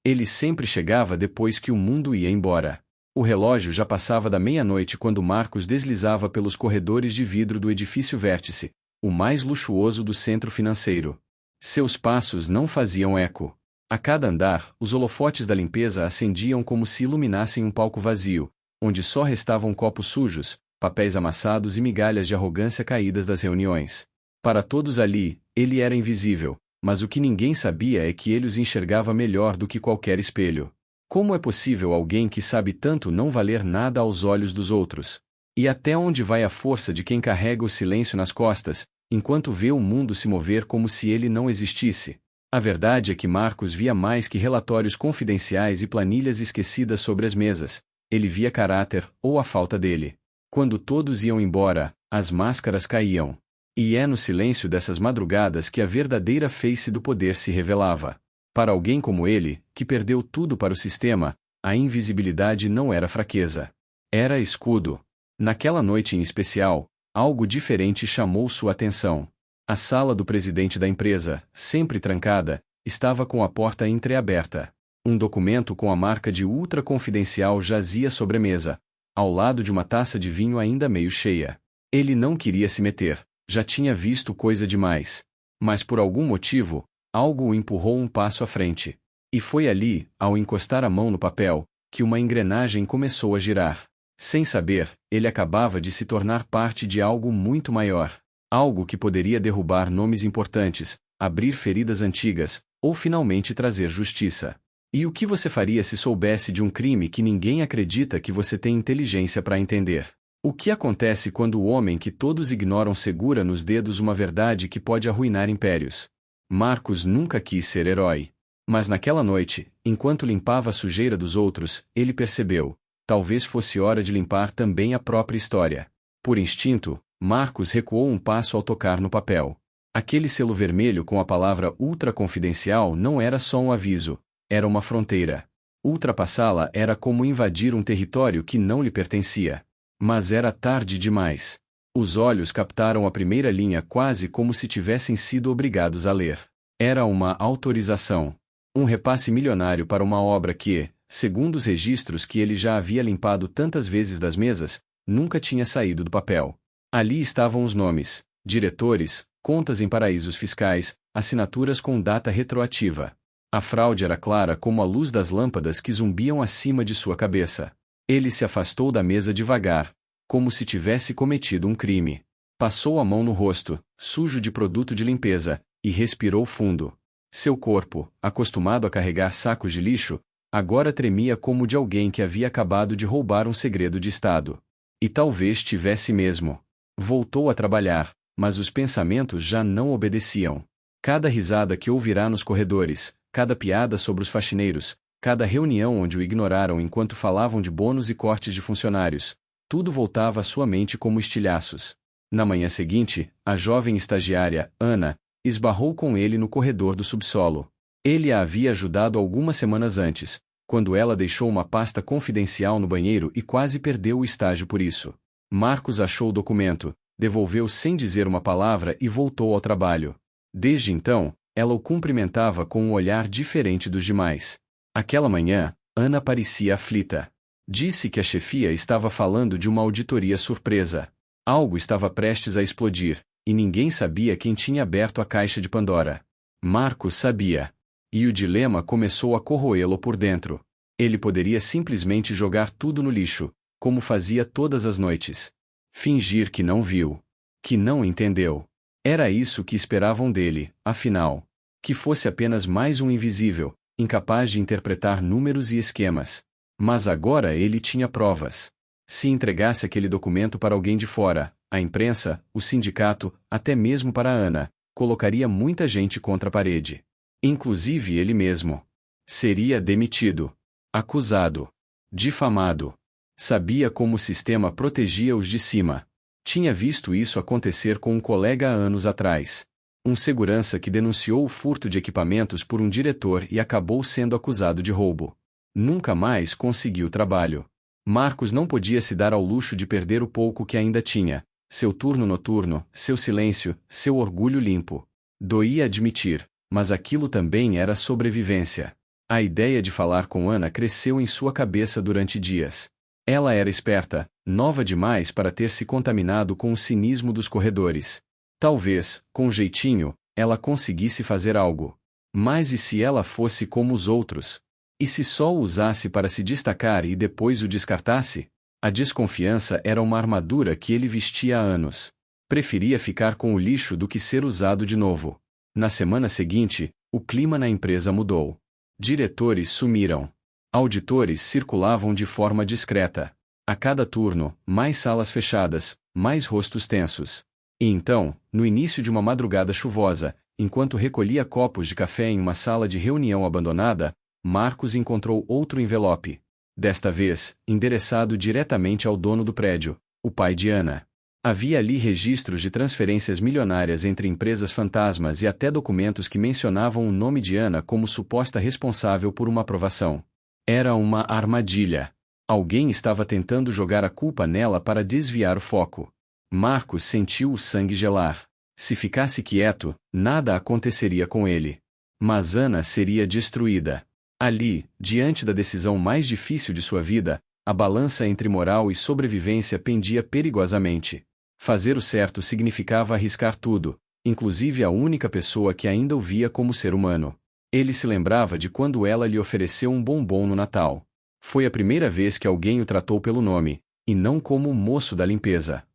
Ele sempre chegava depois que o mundo ia embora. O relógio já passava da meia-noite quando Marcos deslizava pelos corredores de vidro do edifício Vértice, o mais luxuoso do centro financeiro. Seus passos não faziam eco. A cada andar, os holofotes da limpeza acendiam como se iluminassem um palco vazio, onde só restavam copos sujos, papéis amassados e migalhas de arrogância caídas das reuniões. Para todos ali, ele era invisível, mas o que ninguém sabia é que ele os enxergava melhor do que qualquer espelho. Como é possível alguém que sabe tanto não valer nada aos olhos dos outros? E até onde vai a força de quem carrega o silêncio nas costas, enquanto vê o mundo se mover como se ele não existisse? A verdade é que Marcos via mais que relatórios confidenciais e planilhas esquecidas sobre as mesas. Ele via caráter, ou a falta dele. Quando todos iam embora, as máscaras caíam. E é no silêncio dessas madrugadas que a verdadeira face do poder se revelava. Para alguém como ele, que perdeu tudo para o sistema, a invisibilidade não era fraqueza. Era escudo. Naquela noite em especial, algo diferente chamou sua atenção. A sala do presidente da empresa, sempre trancada, estava com a porta entreaberta. Um documento com a marca de ultra confidencial jazia sobre a mesa, ao lado de uma taça de vinho ainda meio cheia. Ele não queria se meter, já tinha visto coisa demais. Mas por algum motivo, algo o empurrou um passo à frente. E foi ali, ao encostar a mão no papel, que uma engrenagem começou a girar. Sem saber, ele acabava de se tornar parte de algo muito maior. Algo que poderia derrubar nomes importantes, abrir feridas antigas, ou finalmente trazer justiça. E o que você faria se soubesse de um crime que ninguém acredita que você tem inteligência para entender? O que acontece quando o homem que todos ignoram segura nos dedos uma verdade que pode arruinar impérios? Marcos nunca quis ser herói. Mas naquela noite, enquanto limpava a sujeira dos outros, ele percebeu: talvez fosse hora de limpar também a própria história. Por instinto, Marcos recuou um passo ao tocar no papel. Aquele selo vermelho com a palavra ultra confidencial não era só um aviso, era uma fronteira. Ultrapassá-la era como invadir um território que não lhe pertencia. Mas era tarde demais. Os olhos captaram a primeira linha quase como se tivessem sido obrigados a ler. Era uma autorização. Um repasse milionário para uma obra que, segundo os registros que ele já havia limpado tantas vezes das mesas, nunca tinha saído do papel. Ali estavam os nomes, diretores, contas em paraísos fiscais, assinaturas com data retroativa. A fraude era clara como a luz das lâmpadas que zumbiam acima de sua cabeça. Ele se afastou da mesa devagar, como se tivesse cometido um crime. Passou a mão no rosto, sujo de produto de limpeza, e respirou fundo. Seu corpo, acostumado a carregar sacos de lixo, agora tremia como o de alguém que havia acabado de roubar um segredo de Estado. E talvez tivesse mesmo. Voltou a trabalhar, mas os pensamentos já não obedeciam. Cada risada que ouvirá nos corredores, cada piada sobre os faxineiros, cada reunião onde o ignoraram enquanto falavam de bônus e cortes de funcionários, tudo voltava à sua mente como estilhaços. Na manhã seguinte, a jovem estagiária, Ana, esbarrou com ele no corredor do subsolo. Ele a havia ajudado algumas semanas antes, quando ela deixou uma pasta confidencial no banheiro e quase perdeu o estágio por isso. Marcos achou o documento, devolveu sem dizer uma palavra e voltou ao trabalho. Desde então, ela o cumprimentava com um olhar diferente dos demais. Aquela manhã, Ana parecia aflita. Disse que a chefia estava falando de uma auditoria surpresa. Algo estava prestes a explodir, e ninguém sabia quem tinha aberto a caixa de Pandora. Marcos sabia. E o dilema começou a corroê-lo por dentro. Ele poderia simplesmente jogar tudo no lixo, como fazia todas as noites. Fingir que não viu. Que não entendeu. Era isso que esperavam dele, afinal. Que fosse apenas mais um invisível, incapaz de interpretar números e esquemas. Mas agora ele tinha provas. Se entregasse aquele documento para alguém de fora, a imprensa, o sindicato, até mesmo para Ana, colocaria muita gente contra a parede. Inclusive ele mesmo. Seria demitido. Acusado. Difamado. Sabia como o sistema protegia os de cima. Tinha visto isso acontecer com um colega há anos atrás. Um segurança que denunciou o furto de equipamentos por um diretor e acabou sendo acusado de roubo. Nunca mais conseguiu trabalho. Marcos não podia se dar ao luxo de perder o pouco que ainda tinha: seu turno noturno, seu silêncio, seu orgulho limpo. Doía admitir, mas aquilo também era sobrevivência. A ideia de falar com Ana cresceu em sua cabeça durante dias. Ela era esperta, nova demais para ter se contaminado com o cinismo dos corredores. Talvez, com jeitinho, ela conseguisse fazer algo. Mas e se ela fosse como os outros? E se só o usasse para se destacar e depois o descartasse? A desconfiança era uma armadura que ele vestia há anos. Preferia ficar com o lixo do que ser usado de novo. Na semana seguinte, o clima na empresa mudou. Diretores sumiram. Auditores circulavam de forma discreta. A cada turno, mais salas fechadas, mais rostos tensos. E então, no início de uma madrugada chuvosa, enquanto recolhia copos de café em uma sala de reunião abandonada, Marcos encontrou outro envelope. Desta vez, endereçado diretamente ao dono do prédio, o pai de Ana. Havia ali registros de transferências milionárias entre empresas fantasmas e até documentos que mencionavam o nome de Ana como suposta responsável por uma aprovação. Era uma armadilha. Alguém estava tentando jogar a culpa nela para desviar o foco. Marcos sentiu o sangue gelar. Se ficasse quieto, nada aconteceria com ele. Mas Ana seria destruída. Ali, diante da decisão mais difícil de sua vida, a balança entre moral e sobrevivência pendia perigosamente. Fazer o certo significava arriscar tudo, inclusive a única pessoa que ainda o via como ser humano. Ele se lembrava de quando ela lhe ofereceu um bombom no Natal. Foi a primeira vez que alguém o tratou pelo nome, e não como o moço da limpeza.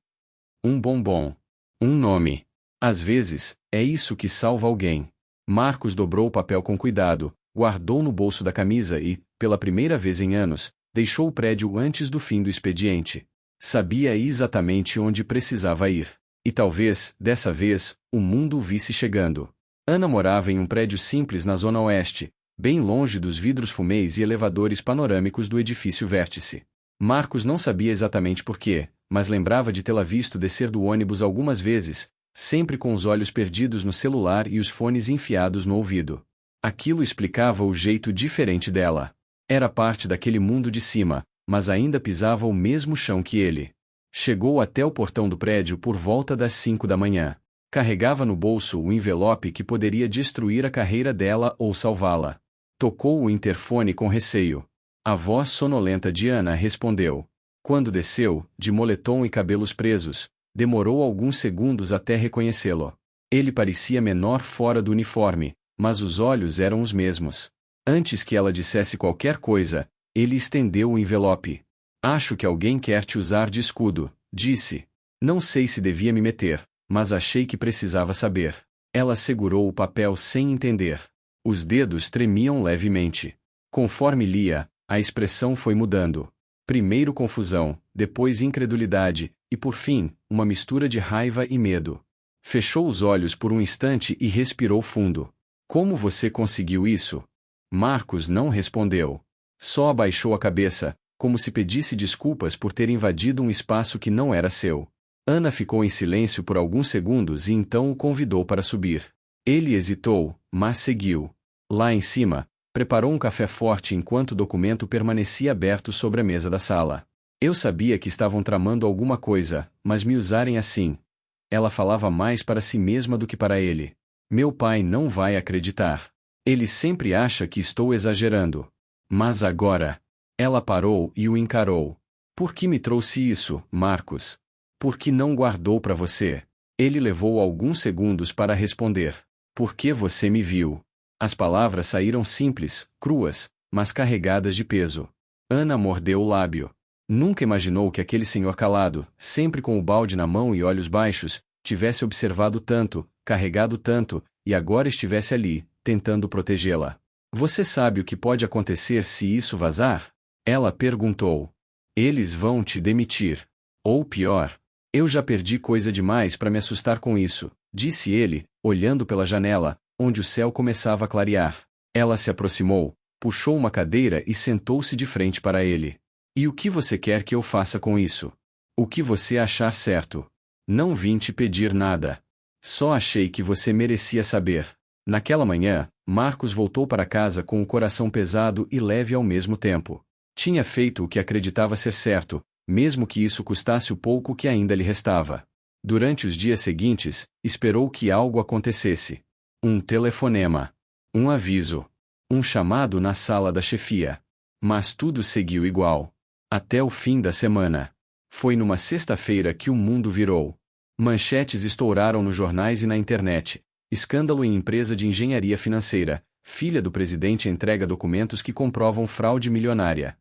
Um bombom. Um nome. Às vezes, é isso que salva alguém. Marcos dobrou o papel com cuidado, guardou no bolso da camisa e, pela primeira vez em anos, deixou o prédio antes do fim do expediente. Sabia exatamente onde precisava ir. E talvez, dessa vez, o mundo o visse chegando. Ana morava em um prédio simples na Zona Oeste, bem longe dos vidros fumês e elevadores panorâmicos do edifício Vértice. Marcos não sabia exatamente porquê, mas lembrava de tê-la visto descer do ônibus algumas vezes, sempre com os olhos perdidos no celular e os fones enfiados no ouvido. Aquilo explicava o jeito diferente dela. Era parte daquele mundo de cima, mas ainda pisava o mesmo chão que ele. Chegou até o portão do prédio por volta das 5 da manhã. Carregava no bolso o envelope que poderia destruir a carreira dela ou salvá-la. Tocou o interfone com receio. A voz sonolenta de Ana respondeu. Quando desceu, de moletom e cabelos presos, demorou alguns segundos até reconhecê-lo. Ele parecia menor fora do uniforme, mas os olhos eram os mesmos. Antes que ela dissesse qualquer coisa, ele estendeu o envelope. Acho que alguém quer te usar de escudo, disse. Não sei se devia me meter, mas achei que precisava saber. Ela segurou o papel sem entender. Os dedos tremiam levemente. Conforme lia, a expressão foi mudando. Primeiro confusão, depois incredulidade, e por fim, uma mistura de raiva e medo. Fechou os olhos por um instante e respirou fundo. Como você conseguiu isso? Marcos não respondeu. Só abaixou a cabeça, como se pedisse desculpas por ter invadido um espaço que não era seu. Ana ficou em silêncio por alguns segundos e então o convidou para subir. Ele hesitou, mas seguiu. Lá em cima, preparou um café forte enquanto o documento permanecia aberto sobre a mesa da sala. Eu sabia que estavam tramando alguma coisa, mas me usarem assim. Ela falava mais para si mesma do que para ele. Meu pai não vai acreditar. Ele sempre acha que estou exagerando. Mas agora... Ela parou e o encarou. Por que me trouxe isso, Marcos? Por que não guardou para você? Ele levou alguns segundos para responder. Por que você me viu? As palavras saíram simples, cruas, mas carregadas de peso. Ana mordeu o lábio. Nunca imaginou que aquele senhor calado, sempre com o balde na mão e olhos baixos, tivesse observado tanto, carregado tanto, e agora estivesse ali, tentando protegê-la. Você sabe o que pode acontecer se isso vazar? Ela perguntou. Eles vão te demitir. Ou pior. Eu já perdi coisa demais para me assustar com isso, disse ele, olhando pela janela, onde o céu começava a clarear. Ela se aproximou, puxou uma cadeira e sentou-se de frente para ele. E o que você quer que eu faça com isso? O que você achar certo. Não vim te pedir nada. Só achei que você merecia saber. Naquela manhã, Marcos voltou para casa com o coração pesado e leve ao mesmo tempo. Tinha feito o que acreditava ser certo, mesmo que isso custasse o pouco que ainda lhe restava. Durante os dias seguintes, esperou que algo acontecesse. Um telefonema. Um aviso. Um chamado na sala da chefia. Mas tudo seguiu igual. Até o fim da semana. Foi numa sexta-feira que o mundo virou. Manchetes estouraram nos jornais e na internet. Escândalo em empresa de engenharia financeira. Filha do presidente entrega documentos que comprovam fraude milionária.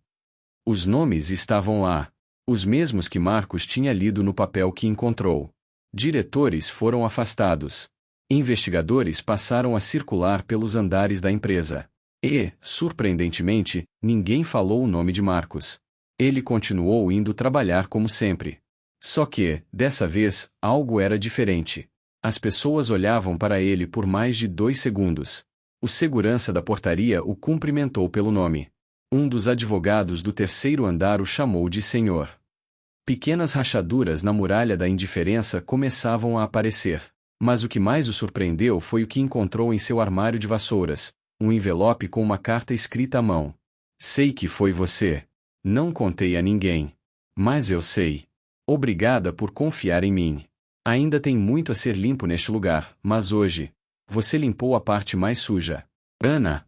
Os nomes estavam lá. Os mesmos que Marcos tinha lido no papel que encontrou. Diretores foram afastados. Investigadores passaram a circular pelos andares da empresa. E, surpreendentemente, ninguém falou o nome de Marcos. Ele continuou indo trabalhar como sempre. Só que, dessa vez, algo era diferente. As pessoas olhavam para ele por mais de 2 segundos. O segurança da portaria o cumprimentou pelo nome. Um dos advogados do terceiro andar o chamou de senhor. Pequenas rachaduras na muralha da indiferença começavam a aparecer. Mas o que mais o surpreendeu foi o que encontrou em seu armário de vassouras, um envelope com uma carta escrita à mão. Sei que foi você. Não contei a ninguém. Mas eu sei. Obrigada por confiar em mim. Ainda tem muito a ser limpo neste lugar, mas hoje, você limpou a parte mais suja. Ana.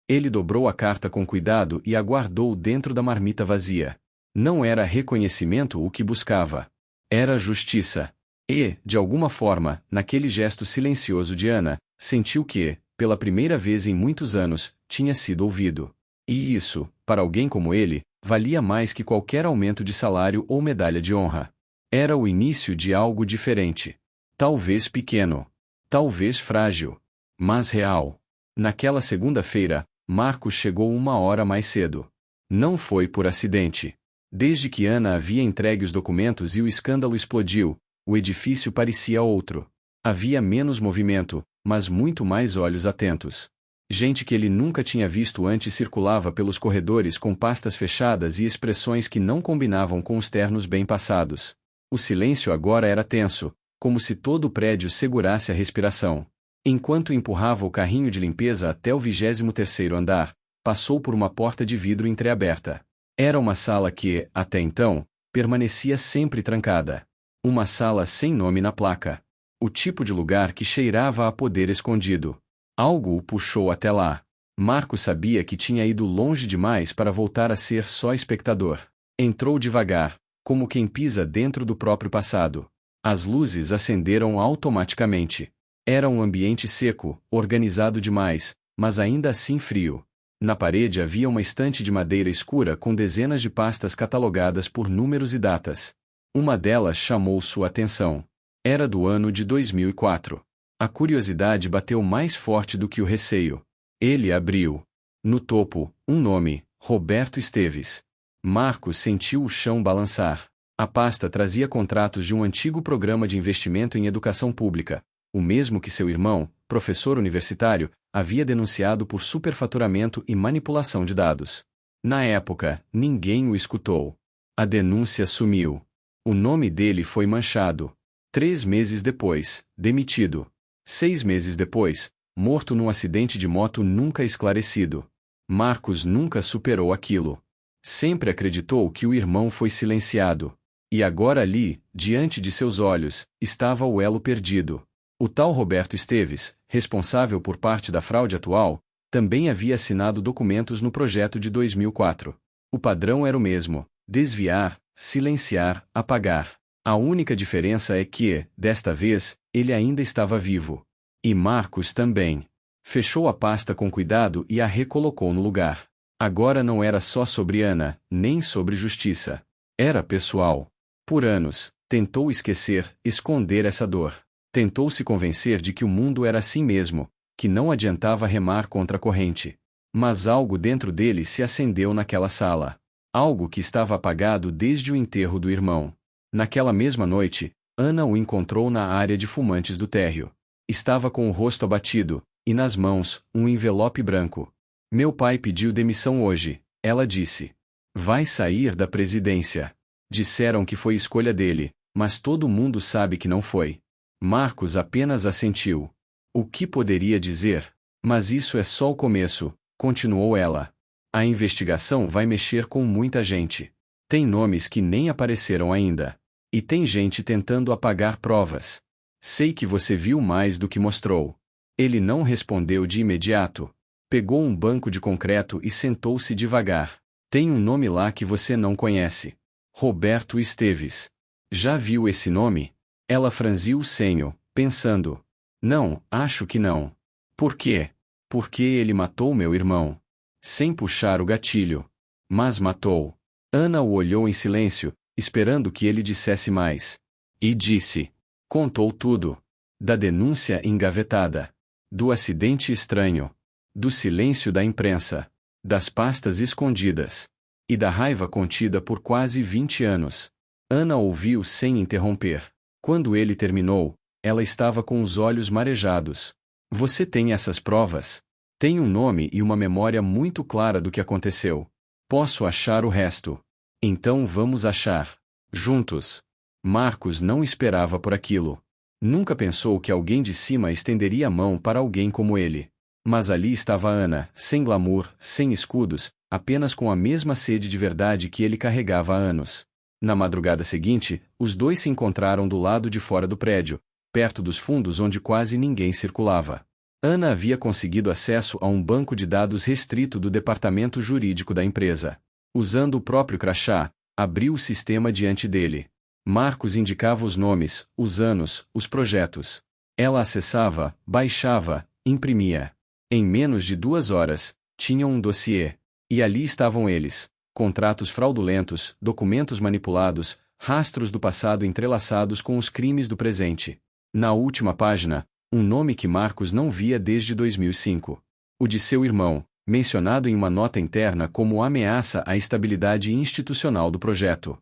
Ele dobrou a carta com cuidado e a guardou dentro da marmita vazia. Não era reconhecimento o que buscava. Era justiça. E, de alguma forma, naquele gesto silencioso de Ana, sentiu que, pela primeira vez em muitos anos, tinha sido ouvido. E isso, para alguém como ele, valia mais que qualquer aumento de salário ou medalha de honra. Era o início de algo diferente. Talvez pequeno. Talvez frágil. Mas real. Naquela segunda-feira, Marcos chegou 1 hora mais cedo. Não foi por acidente. Desde que Ana havia entregue os documentos e o escândalo explodiu, o edifício parecia outro. Havia menos movimento, mas muito mais olhos atentos. Gente que ele nunca tinha visto antes circulava pelos corredores com pastas fechadas e expressões que não combinavam com os ternos bem passados. O silêncio agora era tenso, como se todo o prédio segurasse a respiração. Enquanto empurrava o carrinho de limpeza até o 23º andar, passou por uma porta de vidro entreaberta. Era uma sala que, até então, permanecia sempre trancada. Uma sala sem nome na placa. O tipo de lugar que cheirava a poder escondido. Algo o puxou até lá. Marcos sabia que tinha ido longe demais para voltar a ser só espectador. Entrou devagar, como quem pisa dentro do próprio passado. As luzes acenderam automaticamente. Era um ambiente seco, organizado demais, mas ainda assim frio. Na parede havia uma estante de madeira escura com dezenas de pastas catalogadas por números e datas. Uma delas chamou sua atenção. Era do ano de 2004. A curiosidade bateu mais forte do que o receio. Ele abriu. No topo, um nome, Roberto Esteves. Marcos sentiu o chão balançar. A pasta trazia contratos de um antigo programa de investimento em educação pública, o mesmo que seu irmão, professor universitário, havia denunciado por superfaturamento e manipulação de dados. Na época, ninguém o escutou. A denúncia sumiu. O nome dele foi manchado. 3 meses depois, demitido. 6 meses depois, morto num acidente de moto nunca esclarecido. Marcos nunca superou aquilo. Sempre acreditou que o irmão foi silenciado. E agora ali, diante de seus olhos, estava o elo perdido. O tal Roberto Esteves, responsável por parte da fraude atual, também havia assinado documentos no projeto de 2004. O padrão era o mesmo: desviar, silenciar, apagar. A única diferença é que, desta vez, ele ainda estava vivo. E Marcos também. Fechou a pasta com cuidado e a recolocou no lugar. Agora não era só sobre Ana, nem sobre justiça. Era pessoal. Por anos, tentou esquecer, esconder essa dor. Tentou se convencer de que o mundo era assim mesmo, que não adiantava remar contra a corrente. Mas algo dentro dele se acendeu naquela sala. Algo que estava apagado desde o enterro do irmão. Naquela mesma noite, Ana o encontrou na área de fumantes do térreo. Estava com o rosto abatido, e nas mãos, um envelope branco. Meu pai pediu demissão hoje, ela disse. Vai sair da presidência. Disseram que foi escolha dele, mas todo mundo sabe que não foi. Marcos apenas assentiu. O que poderia dizer? Mas isso é só o começo, continuou ela. A investigação vai mexer com muita gente. Tem nomes que nem apareceram ainda. E tem gente tentando apagar provas. Sei que você viu mais do que mostrou. Ele não respondeu de imediato. Pegou um banco de concreto e sentou-se devagar. Tem um nome lá que você não conhece. Roberto Esteves. Já viu esse nome? Ela franziu o senho, pensando. Não, acho que não. Por quê? Porque ele matou meu irmão. Sem puxar o gatilho. Mas matou. Ana o olhou em silêncio, esperando que ele dissesse mais. E disse. Contou tudo. Da denúncia engavetada. Do acidente estranho. Do silêncio da imprensa. Das pastas escondidas. E da raiva contida por quase 20 anos. Ana ouviu sem interromper. Quando ele terminou, ela estava com os olhos marejados. Você tem essas provas? Tem um nome e uma memória muito clara do que aconteceu. Posso achar o resto. Então vamos achar. Juntos. Marcos não esperava por aquilo. Nunca pensou que alguém de cima estenderia a mão para alguém como ele. Mas ali estava Ana, sem glamour, sem escudos, apenas com a mesma sede de verdade que ele carregava há anos. Na madrugada seguinte, os dois se encontraram do lado de fora do prédio, perto dos fundos onde quase ninguém circulava. Ana havia conseguido acesso a um banco de dados restrito do departamento jurídico da empresa. Usando o próprio crachá, abriu o sistema diante dele. Marcos indicava os nomes, os anos, os projetos. Ela acessava, baixava, imprimia. Em menos de 2 horas, tinham um dossiê. E ali estavam eles: contratos fraudulentos, documentos manipulados, rastros do passado entrelaçados com os crimes do presente. Na última página, um nome que Marcos não via desde 2005. O de seu irmão, mencionado em uma nota interna como ameaça à estabilidade institucional do projeto.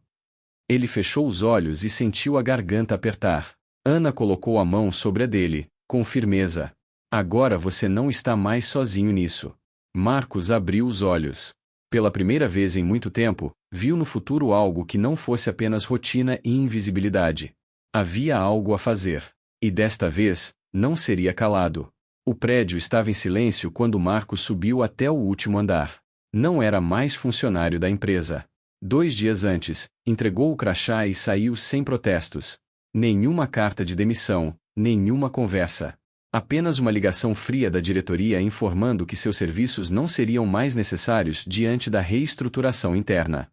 Ele fechou os olhos e sentiu a garganta apertar. Ana colocou a mão sobre a dele, com firmeza. Agora você não está mais sozinho nisso. Marcos abriu os olhos. Pela primeira vez em muito tempo, viu no futuro algo que não fosse apenas rotina e invisibilidade. Havia algo a fazer. E desta vez, não seria calado. O prédio estava em silêncio quando Marcos subiu até o último andar. Não era mais funcionário da empresa. 2 dias antes, entregou o crachá e saiu sem protestos. Nenhuma carta de demissão, nenhuma conversa. Apenas uma ligação fria da diretoria informando que seus serviços não seriam mais necessários diante da reestruturação interna.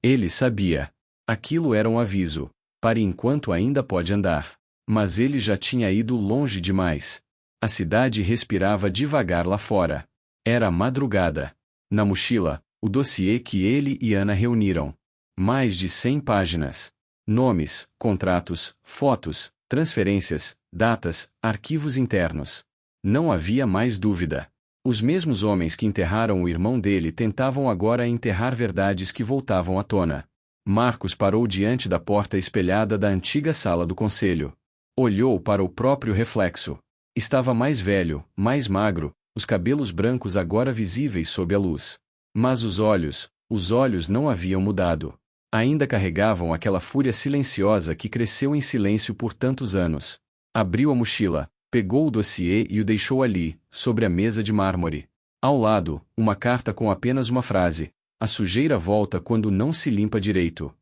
Ele sabia. Aquilo era um aviso. Pare enquanto ainda pode andar. Mas ele já tinha ido longe demais. A cidade respirava devagar lá fora. Era madrugada. Na mochila, o dossiê que ele e Ana reuniram. Mais de 100 páginas. Nomes, contratos, fotos, transferências, datas, arquivos internos. Não havia mais dúvida. Os mesmos homens que enterraram o irmão dele tentavam agora enterrar verdades que voltavam à tona. Marcos parou diante da porta espelhada da antiga sala do conselho. Olhou para o próprio reflexo. Estava mais velho, mais magro, os cabelos brancos agora visíveis sob a luz. Mas os olhos não haviam mudado. Ainda carregavam aquela fúria silenciosa que cresceu em silêncio por tantos anos. Abriu a mochila, pegou o dossiê e o deixou ali, sobre a mesa de mármore. Ao lado, uma carta com apenas uma frase: a sujeira volta quando não se limpa direito.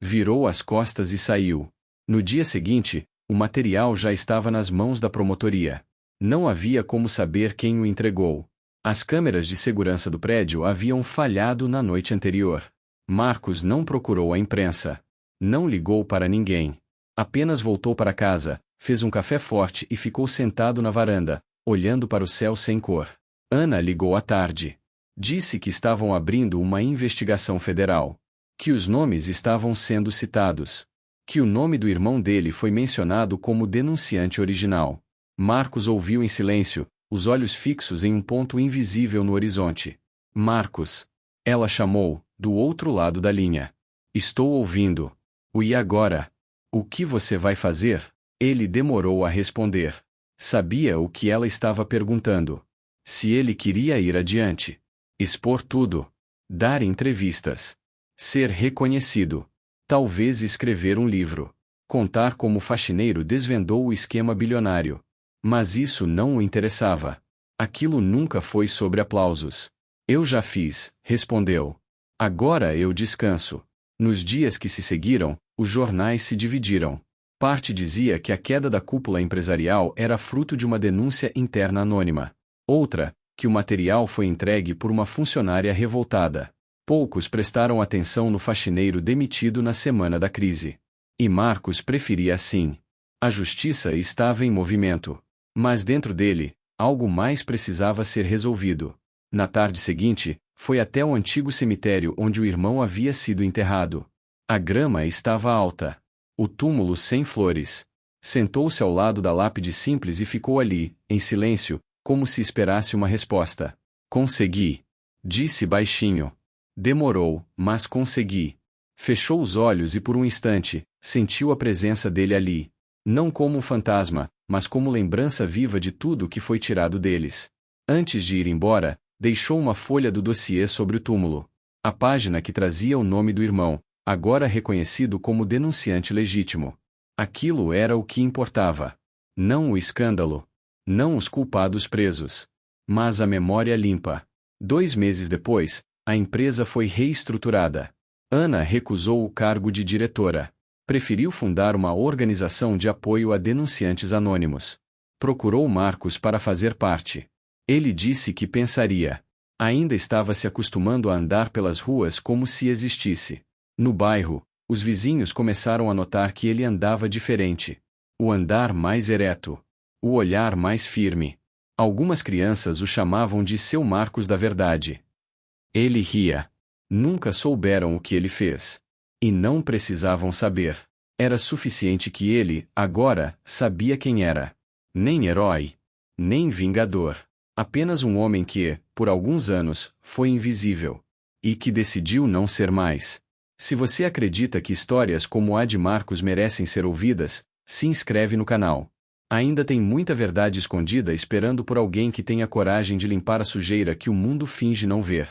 Virou as costas e saiu. No dia seguinte, o material já estava nas mãos da promotoria. Não havia como saber quem o entregou. As câmeras de segurança do prédio haviam falhado na noite anterior. Marcos não procurou a imprensa. Não ligou para ninguém. Apenas voltou para casa, fez um café forte e ficou sentado na varanda, olhando para o céu sem cor. Ana ligou à tarde. Disse que estavam abrindo uma investigação federal. Que os nomes estavam sendo citados. Que o nome do irmão dele foi mencionado como denunciante original. Marcos ouviu em silêncio, os olhos fixos em um ponto invisível no horizonte. Marcos. Ela chamou, do outro lado da linha. Estou ouvindo. E agora? O que você vai fazer? Ele demorou a responder. Sabia o que ela estava perguntando. Se ele queria ir adiante. Expor tudo. Dar entrevistas. Ser reconhecido. Talvez escrever um livro. Contar como o faxineiro desvendou o esquema bilionário. Mas isso não o interessava. Aquilo nunca foi sobre aplausos. Eu já fiz, respondeu. Agora eu descanso. Nos dias que se seguiram, os jornais se dividiram. Parte dizia que a queda da cúpula empresarial era fruto de uma denúncia interna anônima. Outra, que o material foi entregue por uma funcionária revoltada. Poucos prestaram atenção no faxineiro demitido na semana da crise. E Marcos preferia assim. A justiça estava em movimento. Mas dentro dele, algo mais precisava ser resolvido. Na tarde seguinte, foi até o antigo cemitério onde o irmão havia sido enterrado. A grama estava alta. O túmulo sem flores. Sentou-se ao lado da lápide simples e ficou ali, em silêncio, como se esperasse uma resposta. Consegui. Disse baixinho. Demorou, mas consegui. Fechou os olhos e por um instante, sentiu a presença dele ali. Não como um fantasma, mas como lembrança viva de tudo que foi tirado deles. Antes de ir embora, deixou uma folha do dossiê sobre o túmulo. A página que trazia o nome do irmão, agora reconhecido como denunciante legítimo. Aquilo era o que importava. Não o escândalo. Não os culpados presos. Mas a memória limpa. 2 meses depois, a empresa foi reestruturada. Ana recusou o cargo de diretora. Preferiu fundar uma organização de apoio a denunciantes anônimos. Procurou Marcos para fazer parte. Ele disse que pensaria. Ainda estava se acostumando a andar pelas ruas como se existisse. No bairro, os vizinhos começaram a notar que ele andava diferente. O andar mais ereto. O olhar mais firme. Algumas crianças o chamavam de seu Marcos da verdade. Ele ria. Nunca souberam o que ele fez. E não precisavam saber. Era suficiente que ele, agora, sabia quem era. Nem herói. Nem vingador. Apenas um homem que, por alguns anos, foi invisível. E que decidiu não ser mais. Se você acredita que histórias como a de Marcos merecem ser ouvidas, se inscreve no canal. Ainda tem muita verdade escondida esperando por alguém que tenha coragem de limpar a sujeira que o mundo finge não ver.